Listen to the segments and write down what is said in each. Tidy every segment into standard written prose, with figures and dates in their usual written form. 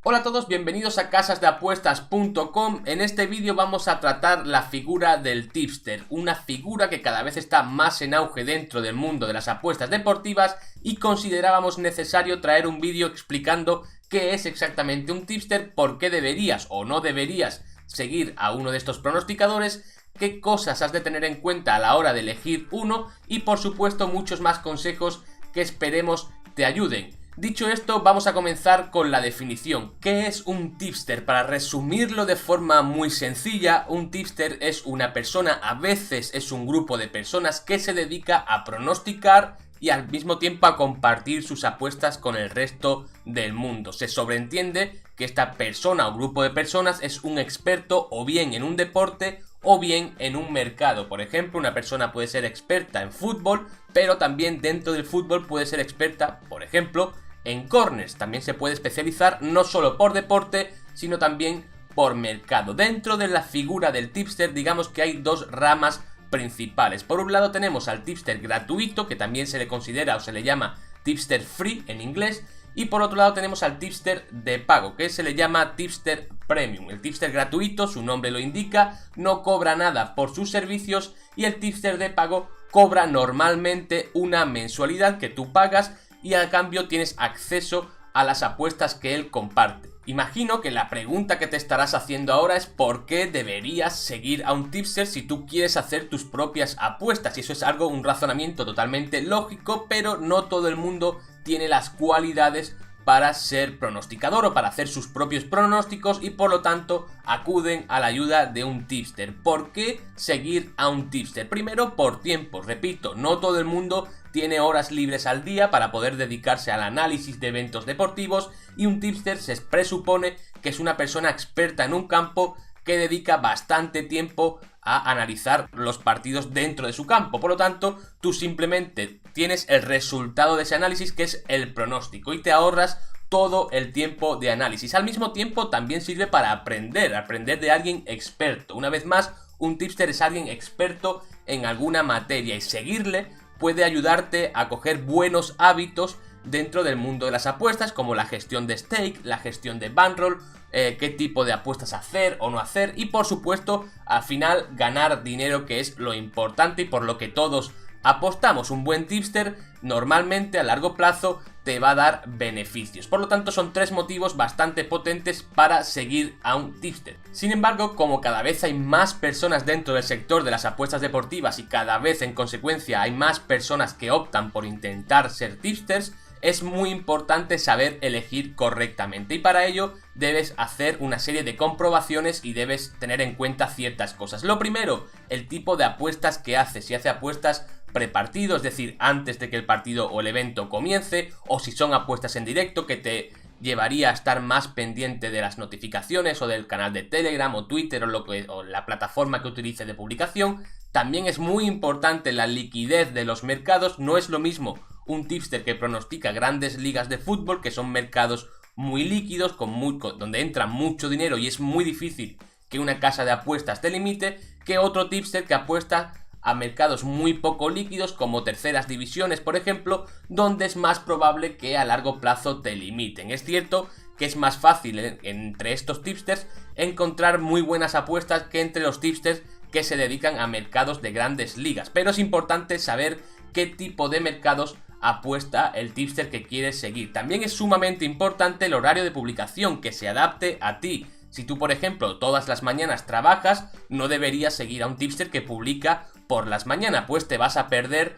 Hola a todos, bienvenidos a casasdeapuestas.com. En este vídeo vamos a tratar la figura del tipster, una figura que cada vez está más en auge dentro del mundo de las apuestas deportivas y considerábamos necesario traer un vídeo explicando qué es exactamente un tipster, por qué deberías o no deberías seguir a uno de estos pronosticadores, qué cosas has de tener en cuenta a la hora de elegir uno y por supuesto muchos más consejos que esperemos te ayuden. Dicho esto, vamos a comenzar con la definición. ¿Qué es un tipster? Para resumirlo de forma muy sencilla, un tipster es una persona, a veces es un grupo de personas que se dedica a pronosticar y al mismo tiempo a compartir sus apuestas con el resto del mundo. Se sobreentiende que esta persona o grupo de personas es un experto o bien en un deporte o bien en un mercado. Por ejemplo, una persona puede ser experta en fútbol, pero también dentro del fútbol puede ser experta, por ejemplo, en corners. También se puede especializar no solo por deporte, sino también por mercado. Dentro de la figura del tipster, digamos que hay dos ramas principales. Por un lado tenemos al tipster gratuito, que también se le considera o se le llama tipster free en inglés, y por otro lado tenemos al tipster de pago, que se le llama tipster premium. El tipster gratuito, su nombre lo indica, no cobra nada por sus servicios, y el tipster de pago cobra normalmente una mensualidad que tú pagas y a cambio tienes acceso a las apuestas que él comparte. Imagino que la pregunta que te estarás haciendo ahora es ¿por qué deberías seguir a un tipster si tú quieres hacer tus propias apuestas? Y eso es un razonamiento totalmente lógico, pero no todo el mundo tiene las cualidades para ser pronosticador o para hacer sus propios pronósticos y por lo tanto acuden a la ayuda de un tipster. ¿Por qué seguir a un tipster? Primero, por tiempo. Repito, no todo el mundo tiene horas libres al día para poder dedicarse al análisis de eventos deportivos y un tipster se presupone que es una persona experta en un campo que dedica bastante tiempo a analizar los partidos dentro de su campo. Por lo tanto, tú simplemente tienes el resultado de ese análisis, que es el pronóstico, y te ahorras todo el tiempo de análisis. Al mismo tiempo, también sirve para aprender de alguien experto. Una vez más, un tipster es alguien experto en alguna materia y seguirle puede ayudarte a coger buenos hábitos dentro del mundo de las apuestas, como la gestión de stake, la gestión de bankroll, qué tipo de apuestas hacer o no hacer y por supuesto al final ganar dinero, que es lo importante y por lo que todos apostamos. Un buen tipster normalmente a largo plazo te va a dar beneficios. Por lo tanto son tres motivos bastante potentes para seguir a un tipster. Sin embargo, como cada vez hay más personas dentro del sector de las apuestas deportivas y cada vez en consecuencia hay más personas que optan por intentar ser tipsters, es muy importante saber elegir correctamente y para ello debes hacer una serie de comprobaciones y debes tener en cuenta ciertas cosas. Lo primero, el tipo de apuestas que hace. Si hace apuestas prepartido, es decir, antes de que el partido o el evento comience, o si son apuestas en directo, que te llevaría a estar más pendiente de las notificaciones o del canal de Telegram o Twitter o la plataforma que utilice de publicación. También es muy importante la liquidez de los mercados. No es lo mismo un tipster que pronostica grandes ligas de fútbol, que son mercados muy líquidos, donde entra mucho dinero y es muy difícil que una casa de apuestas te limite, que otro tipster que apuesta a mercados muy poco líquidos como terceras divisiones, por ejemplo, donde es más probable que a largo plazo te limiten. Es cierto que es más fácil entre estos tipsters encontrar muy buenas apuestas que entre los tipsters que se dedican a mercados de grandes ligas, pero es importante saber qué tipo de mercados apuesta el tipster que quieres seguir. También es sumamente importante el horario de publicación, que se adapte a ti. Si tú, por ejemplo, todas las mañanas trabajas, no deberías seguir a un tipster que publica por las mañanas, pues te vas a perder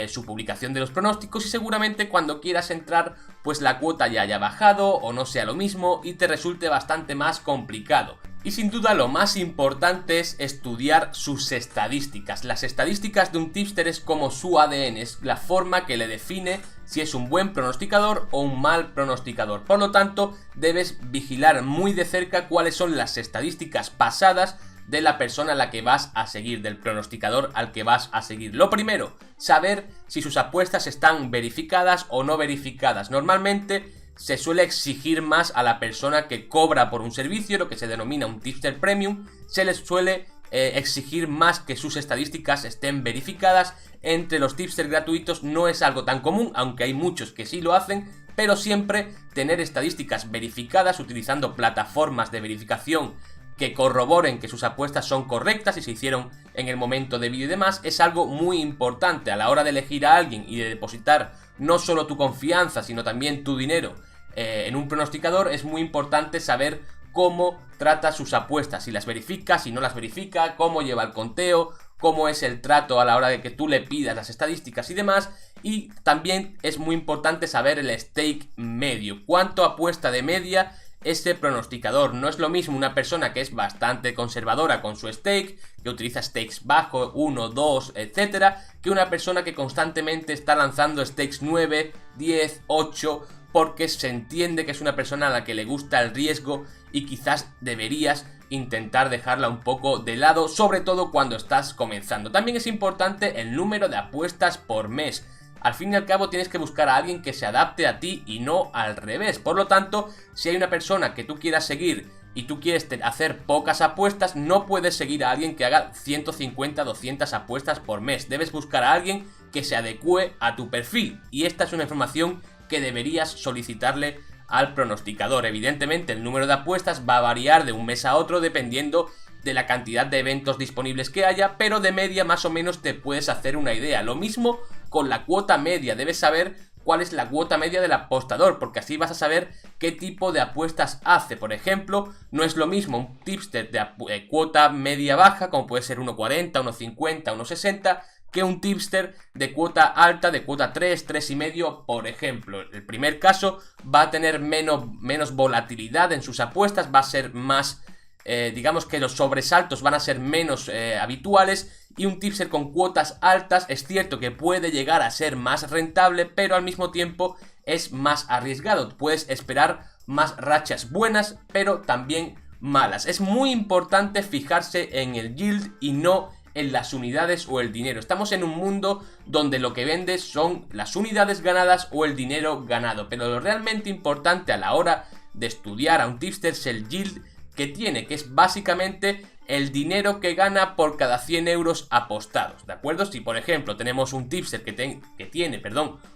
su publicación de los pronósticos y seguramente cuando quieras entrar, pues la cuota ya haya bajado o no sea lo mismo y te resulte bastante más complicado. Y sin duda lo más importante es estudiar sus estadísticas. Las estadísticas de un tipster es como su ADN, es la forma que le define si es un buen pronosticador o un mal pronosticador. Por lo tanto, debes vigilar muy de cerca cuáles son las estadísticas pasadas de la persona a la que vas a seguir, del pronosticador al que vas a seguir. Lo primero, saber si sus apuestas están verificadas o no verificadas. Normalmente se suele exigir más a la persona que cobra por un servicio, lo que se denomina un tipster premium, se les suele exigir más que sus estadísticas estén verificadas. Entre los tipsters gratuitos no es algo tan común, aunque hay muchos que sí lo hacen, pero siempre tener estadísticas verificadas utilizando plataformas de verificación que corroboren que sus apuestas son correctas y se hicieron en el momento debido y demás, es algo muy importante a la hora de elegir a alguien y de depositar no solo tu confianza, sino también tu dinero en un pronosticador. Es muy importante saber cómo trata sus apuestas, si las verifica, si no las verifica, cómo lleva el conteo, cómo es el trato a la hora de que tú le pidas las estadísticas y demás. Y también es muy importante saber el stake medio, cuánto apuesta de media ese pronosticador. No es lo mismo una persona que es bastante conservadora con su stake, que utiliza stakes bajo, 1, 2, etcétera, que una persona que constantemente está lanzando stakes 9, 10, 8, porque se entiende que es una persona a la que le gusta el riesgo y quizás deberías intentar dejarla un poco de lado, sobre todo cuando estás comenzando. También es importante el número de apuestas por mes. Al fin y al cabo tienes que buscar a alguien que se adapte a ti y no al revés. Por lo tanto, si hay una persona que tú quieras seguir y tú quieres hacer pocas apuestas, no puedes seguir a alguien que haga 150, 200 apuestas por mes. Debes buscar a alguien que se adecue a tu perfil. Y esta es una información que deberías solicitarle al pronosticador. Evidentemente, el número de apuestas va a variar de un mes a otro dependiendo de la cantidad de eventos disponibles que haya, pero de media más o menos te puedes hacer una idea. Lo mismo con la cuota media, debes saber cuál es la cuota media del apostador, porque así vas a saber qué tipo de apuestas hace. Por ejemplo, no es lo mismo un tipster de cuota media baja, como puede ser 1.40, 1.50, 1.60, que un tipster de cuota alta, de cuota 3, 3,5, por ejemplo. El primer caso va a tener menos volatilidad en sus apuestas, va a ser más, digamos que los sobresaltos van a ser menos habituales. Y un tipster con cuotas altas es cierto que puede llegar a ser más rentable, pero al mismo tiempo es más arriesgado. Puedes esperar más rachas buenas, pero también malas. Es muy importante fijarse en el yield y no en las unidades o el dinero. Estamos en un mundo donde lo que vendes son las unidades ganadas o el dinero ganado, pero lo realmente importante a la hora de estudiar a un tipster es el yield que tiene, que es básicamente el dinero que gana por cada 100 euros apostados, ¿de acuerdo? Si por ejemplo tenemos un tipster que tiene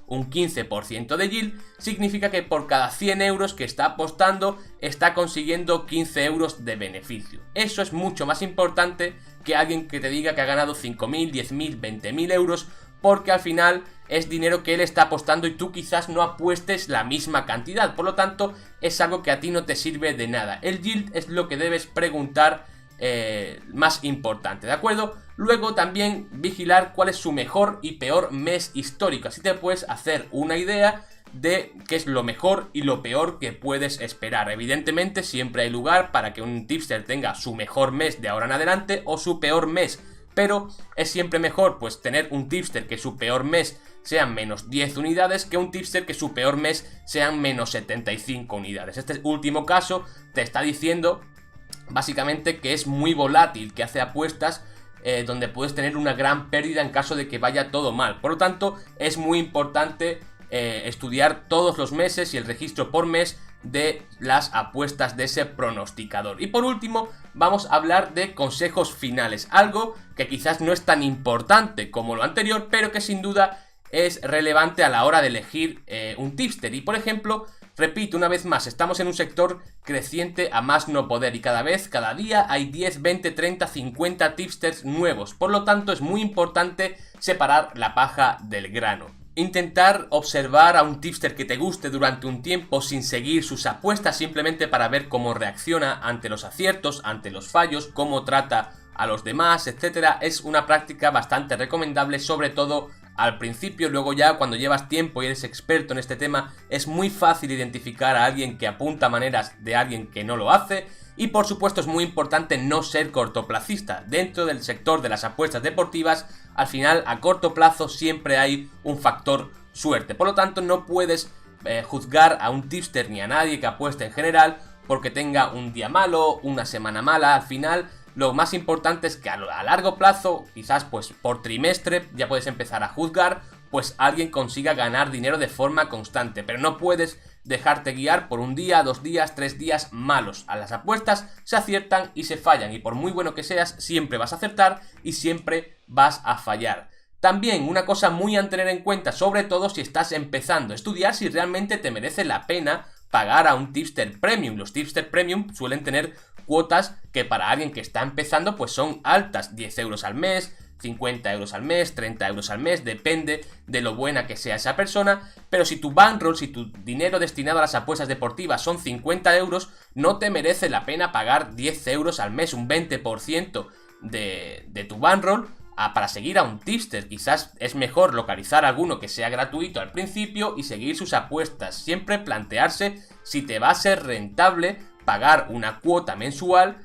un 15% de yield, significa que por cada 100 euros que está apostando está consiguiendo 15 euros de beneficio. Eso es mucho más importante que alguien que te diga que ha ganado 5.000, 10.000, 20.000 euros, porque al final es dinero que él está apostando y tú quizás no apuestes la misma cantidad. Por lo tanto, es algo que a ti no te sirve de nada. El yield es lo que debes preguntar más importante, ¿de acuerdo? Luego también vigilar cuál es su mejor y peor mes histórico. Así te puedes hacer una idea de qué es lo mejor y lo peor que puedes esperar. Evidentemente siempre hay lugar para que un tipster tenga su mejor mes de ahora en adelante o su peor mes, pero es siempre mejor pues tener un tipster que su peor mes sean menos 10 unidades que un tipster que su peor mes sean menos 75 unidades. Este último caso te está diciendo básicamente que es muy volátil, que hace apuestas donde puedes tener una gran pérdida en caso de que vaya todo mal. Por lo tanto, es muy importante estudiar todos los meses y el registro por mes de las apuestas de ese pronosticador. Y por último, vamos a hablar de consejos finales, algo que quizás no es tan importante como lo anterior, pero que sin duda es relevante a la hora de elegir un tipster. Y por ejemplo, repito una vez más, estamos en un sector creciente a más no poder y cada día hay 10, 20, 30, 50 tipsters nuevos. Por lo tanto, es muy importante separar la paja del grano. Intentar observar a un tipster que te guste durante un tiempo sin seguir sus apuestas, simplemente para ver cómo reacciona ante los aciertos, ante los fallos, cómo trata a los demás, etcétera, es una práctica bastante recomendable, sobre todo al principio. Luego ya cuando llevas tiempo y eres experto en este tema, es muy fácil identificar a alguien que apunta maneras de alguien que no lo hace. Y por supuesto es muy importante no ser cortoplacista. Dentro del sector de las apuestas deportivas, al final a corto plazo siempre hay un factor suerte. Por lo tanto no puedes juzgar a un tipster ni a nadie que apueste en general porque tenga un día malo, una semana mala. Al final lo más importante es que a largo plazo, quizás pues por trimestre, ya puedes empezar a juzgar pues alguien consiga ganar dinero de forma constante. Pero no puedes dejarte guiar por un día, 2 días, 3 días malos. A las apuestas se aciertan y se fallan, y por muy bueno que seas, siempre vas a acertar y siempre vas a fallar. También una cosa muy a tener en cuenta, sobre todo si estás empezando, estudiar si realmente te merece la pena pagar a un tipster premium. Los tipster premium suelen tener cuotas que para alguien que está empezando pues son altas, 10 euros al mes, 50 euros al mes, 30 euros al mes, depende de lo buena que sea esa persona. Pero si tu bankroll, si tu dinero destinado a las apuestas deportivas son 50 euros, no te merece la pena pagar 10 euros al mes, un 20% de tu bankroll para seguir a un tipster. Quizás es mejor localizar alguno que sea gratuito al principio y seguir sus apuestas. Siempre plantearse si te va a ser rentable pagar una cuota mensual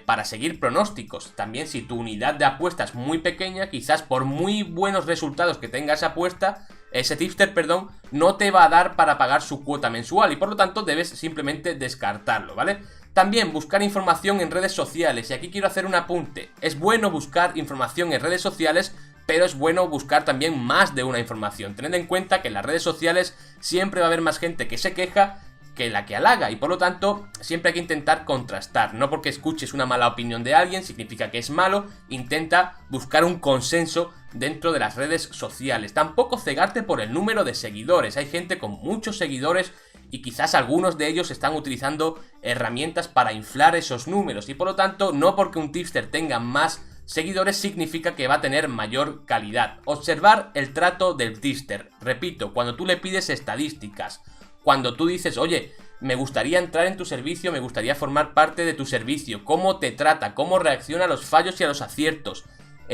para seguir pronósticos. También si tu unidad de apuesta es muy pequeña, quizás por muy buenos resultados que tenga esa apuesta, ese tipster, perdón, no te va a dar para pagar su cuota mensual y por lo tanto debes simplemente descartarlo, ¿vale? También buscar información en redes sociales, y aquí quiero hacer un apunte. Es bueno buscar información en redes sociales, pero es bueno buscar también más de una información. Tened en cuenta que en las redes sociales siempre va a haber más gente que se queja que la que halaga, y por lo tanto siempre hay que intentar contrastar. No porque escuches una mala opinión de alguien significa que es malo. Intenta buscar un consenso dentro de las redes sociales. Tampoco cegarte por el número de seguidores. Hay gente con muchos seguidores y quizás algunos de ellos están utilizando herramientas para inflar esos números, y por lo tanto no porque un tipster tenga más seguidores significa que va a tener mayor calidad. Observar el trato del tipster. Repito, cuando tú le pides estadísticas, cuando tú dices, oye, me gustaría entrar en tu servicio, me gustaría formar parte de tu servicio, cómo te trata, cómo reacciona a los fallos y a los aciertos.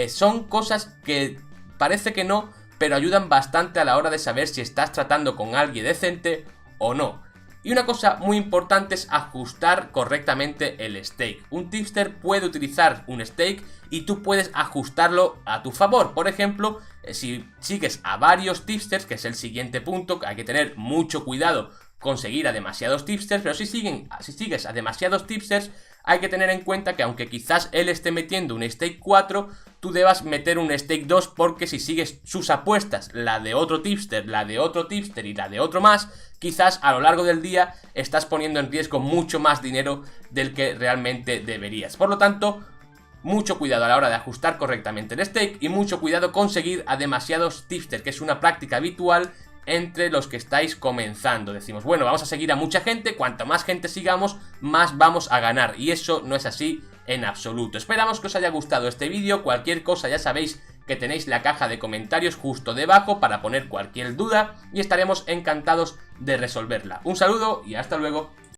Son cosas que parece que no, pero ayudan bastante a la hora de saber si estás tratando con alguien decente o no. Y una cosa muy importante es ajustar correctamente el stake. Un tipster puede utilizar un stake y tú puedes ajustarlo a tu favor. Por ejemplo, si sigues a varios tipsters, que es el siguiente punto, hay que tener mucho cuidado con seguir a demasiados tipsters, pero si sigues a demasiados tipsters, hay que tener en cuenta que aunque quizás él esté metiendo un stake 4, tú debas meter un stake 2, porque si sigues sus apuestas, la de otro tipster, la de otro tipster y la de otro más, quizás a lo largo del día estás poniendo en riesgo mucho más dinero del que realmente deberías. Por lo tanto, mucho cuidado a la hora de ajustar correctamente el stake y mucho cuidado con seguir a demasiados tipsters, que es una práctica habitual entre los que estáis comenzando. Decimos, bueno, vamos a seguir a mucha gente, cuanto más gente sigamos, más vamos a ganar, y eso no es así en absoluto. Esperamos que os haya gustado este vídeo. Cualquier cosa ya sabéis que tenéis la caja de comentarios justo debajo para poner cualquier duda y estaremos encantados de resolverla. Un saludo y hasta luego.